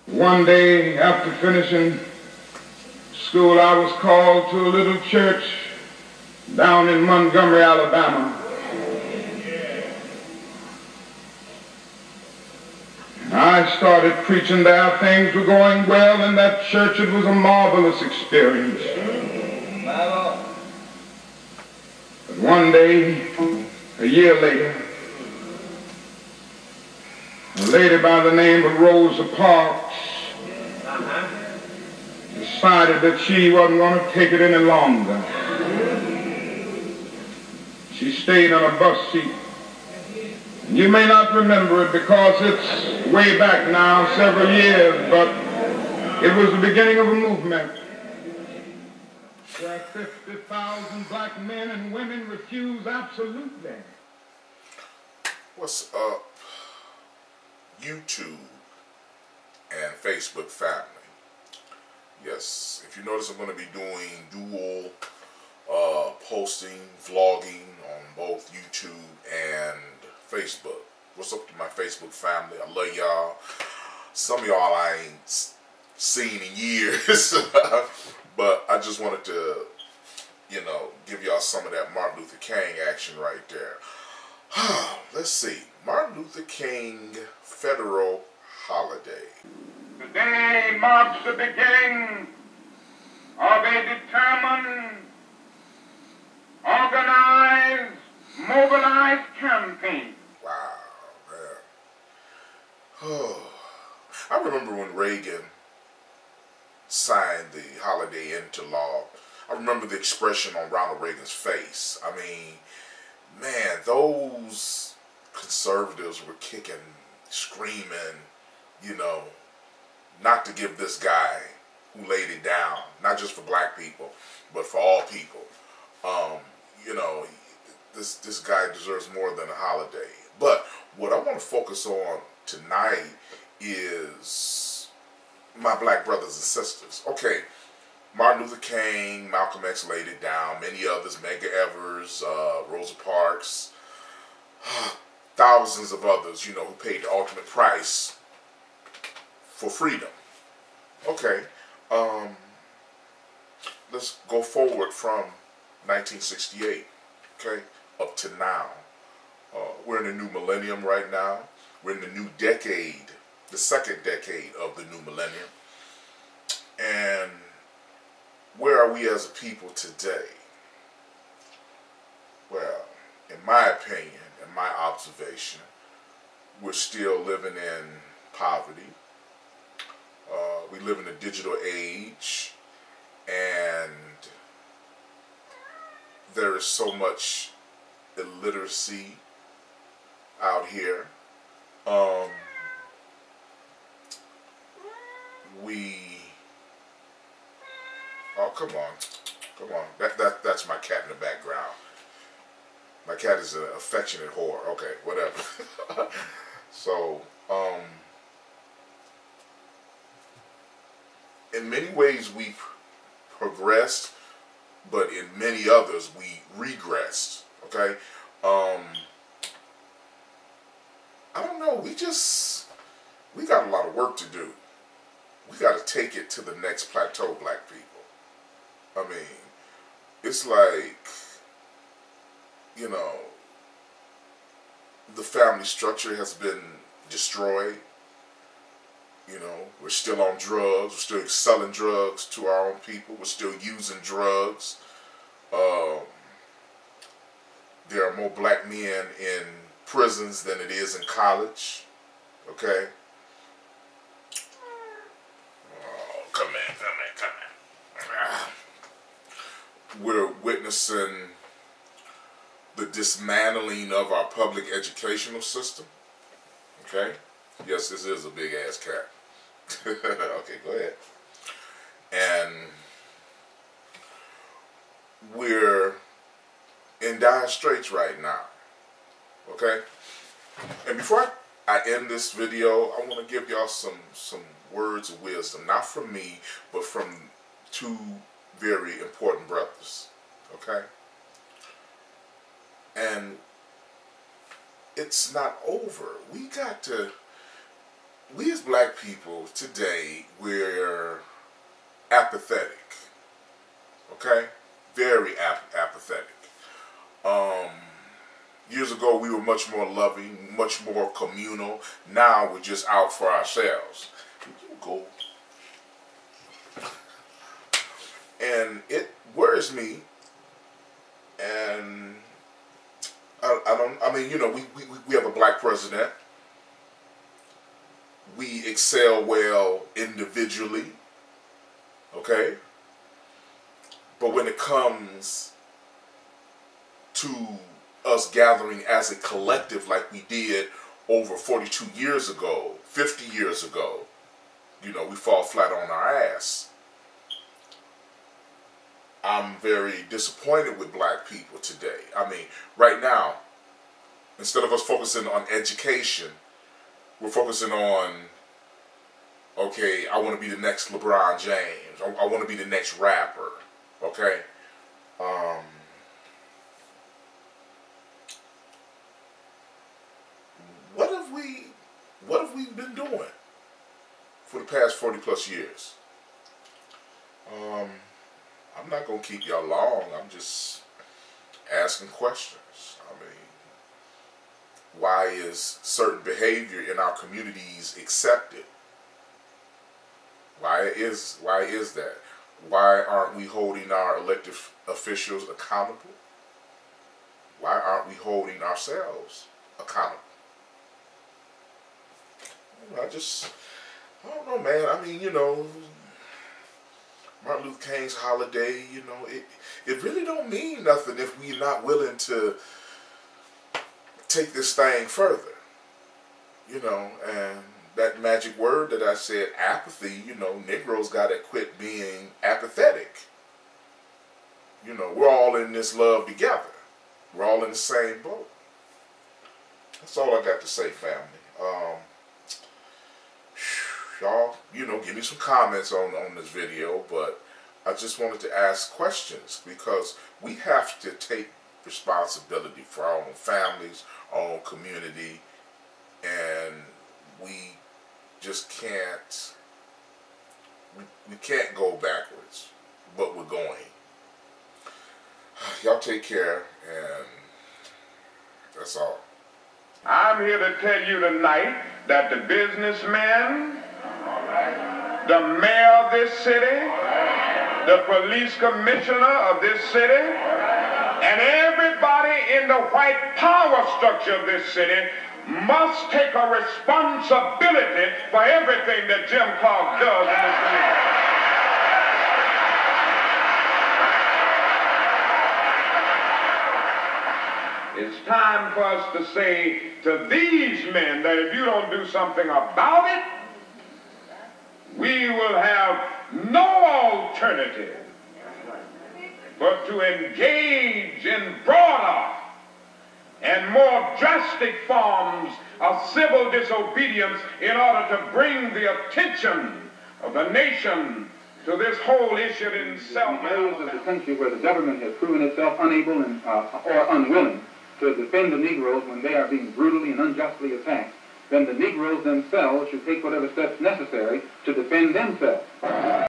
One day after finishing school, I was called to a little church down in Montgomery, Alabama. I started preaching there. Things were going well in that church. It was a marvelous experience. But one day, a year later, a lady by the name of Rosa Parks decided that she wasn't going to take it any longer. She stayed on a bus seat. You may not remember it because it's way back now, several years, but it was the beginning of a movement where 50,000 black men and women refused absolutely. What's up, YouTube and Facebook family? Yes, if you notice, I'm going to be doing dual posting, vlogging on both YouTube and Facebook. What's up to my Facebook family? I love y'all. Some of y'all I ain't seen in years, but I just wanted to, give y'all some of that Martin Luther King action right there. Let's see. Martin Luther King federal holiday. Today marks the beginning of a determined, organized, mobilized campaign. Wow, man. Oh, I remember when Reagan signed the holiday into law. I remember the expression on Ronald Reagan's face. I mean, man, those conservatives were kicking, screaming, not to give this guy who laid it down, not just for black people, but for all people. This guy deserves more than a holiday. But what I want to focus on tonight is my black brothers and sisters. Okay, Martin Luther King, Malcolm X laid it down, many others, Medgar Evers, Rosa Parks, thousands of others, who paid the ultimate price for freedom. Okay, let's go forward from 1968, okay, up to now. We're in the new millennium right now. We're in the new decade, the second decade of the new millennium. And where are we as a people today? Well, in my opinion, in my observation, we're still living in poverty. We live in a digital age, and there is so much illiteracy out here. Oh, come on. That's my cat in the background. My cat is an affectionate whore. Okay, whatever. So, in many ways we've progressed, but in many others we regressed. Okay, I don't know. We got a lot of work to do. We got to take it to the next plateau, black people. I mean, it's like, the family structure has been destroyed. We're still on drugs. We're still selling drugs to our own people. We're still using drugs. There are more black men in prisons than it is in college. Okay? Oh, come on. We're witnessing the dismantling of our public educational system. Okay? Yes, this is a big ass cat. Okay, go ahead. And we're in dire straits right now. Okay? And before I end this video, I want to give y'all some words of wisdom. Not from me, but from two very important brothers. Okay? And it's not over. We got to we as black people today, we're apathetic. Okay? Very apathetic. Years ago, we were much more loving, much more communal. Now we're just out for ourselves. You go. And it worries me. And I mean, you know, we have a black president. We excel well individually. Okay? But when it comes to us gathering as a collective like we did over 42 years ago, 50 years ago, you know, we fall flat on our ass. I'm very disappointed with black people today. I mean, right now, instead of us focusing on education, we're focusing on, okay, I want to be the next LeBron James. I want to be the next rapper. Okay? What have we been doing for the past 40 plus years? I'm not going to keep y'all long. I'm just asking questions. I mean, why is certain behavior in our communities accepted? Why is that? Why aren't we holding our elected officials accountable? Why aren't we holding ourselves accountable? I don't know, man. I mean, you know, Martin Luther King's holiday, you know, it really don't mean nothing if we're not willing to take this thing further. You know, and that magic word that I said, apathy, you know, Negroes got to quit being apathetic. You know, we're all in this love together. We're all in the same boat. That's all I got to say, family. Y'all, you know, give me some comments on this video, but I just wanted to ask questions because we have to take responsibility for our own families, our own community, and we just can't, we can't go backwards, but we're going. Y'all take care, and that's all. I'm here to tell you tonight that the businessmen, the mayor of this city, the police commissioner of this city, and everybody in the white power structure of this city must take a responsibility for everything that Jim Clark does in this city. It's time for us to say to these men that if you don't do something about it, we will have no alternative but to engage in broader and more drastic forms of civil disobedience in order to bring the attention of the nation to this whole issue in itself. In areas of the country where the government has proven itself unable or unwilling to defend the Negroes when they are being brutally and unjustly attacked, then the Negroes themselves should take whatever steps necessary to defend themselves.